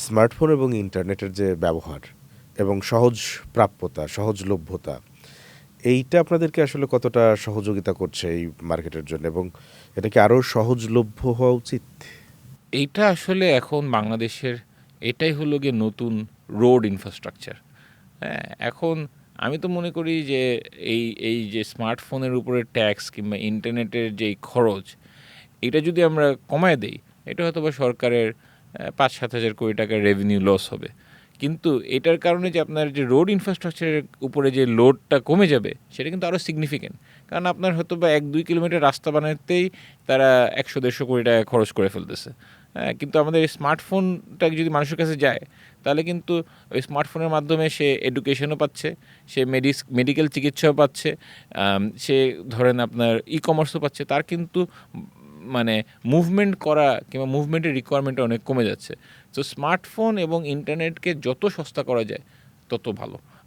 Smartphone এবং ইন্টারনেটের যে ব্যবহার এবং সহজ প্রাপ্যতা, সহজলভ্যতা এইটা আপনাদেরকে আসলে কতটা সহযোগিতা করছে এই মার্কেটের জন্য এবং এটা কি আরও সহজলভ্য হওয়া উচিত? এইটা আসলে এখন বাংলাদেশের এটাই হলো গিয়ে নতুন রোড ইনফ্রাস্ট্রাকচার। হ্যাঁ, এখন আমি তো মনে করি যে এই যে স্মার্টফোনের উপরে ট্যাক্স কিংবা ইন্টারনেটের যেই খরচ, এটা যদি আমরা কমায় দেই, এটা হয়তোবা সরকারের ৫-৭ হাজার কোটি টাকার রেভিনিউ লস হবে। কিন্তু এটার কারণে যে আপনার যে রোড ইনফ্রাস্ট্রাকচারের উপরে যে লোডটা কমে যাবে, সেটা কিন্তু আরও সিগনিফিক্যান্ট। কারণ আপনার হয়তোবা ১-২ কিলোমিটার রাস্তা বানাতেই তারা ১০০-১৫০ কোটি টাকা খরচ করে ফেলতেছে। হ্যাঁ, কিন্তু আমাদের এই স্মার্টফোনটা যদি মানুষের কাছে যায়, তাহলে কিন্তু ওই স্মার্টফোনের মাধ্যমে সে এডুকেশনও পাচ্ছে, সে মেডিকেল চিকিৎসাও পাচ্ছে, সে ধরেন আপনার ই-কমার্সও পাচ্ছে। তার কিন্তু মানে মুভমেন্ট করা কিংবা মুভমেন্টের রিকোয়ারমেন্টটা অনেক কমে যাচ্ছে। তো স্মার্টফোন এবং ইন্টারনেটকে যত সস্তা করা যায় তত ভালো।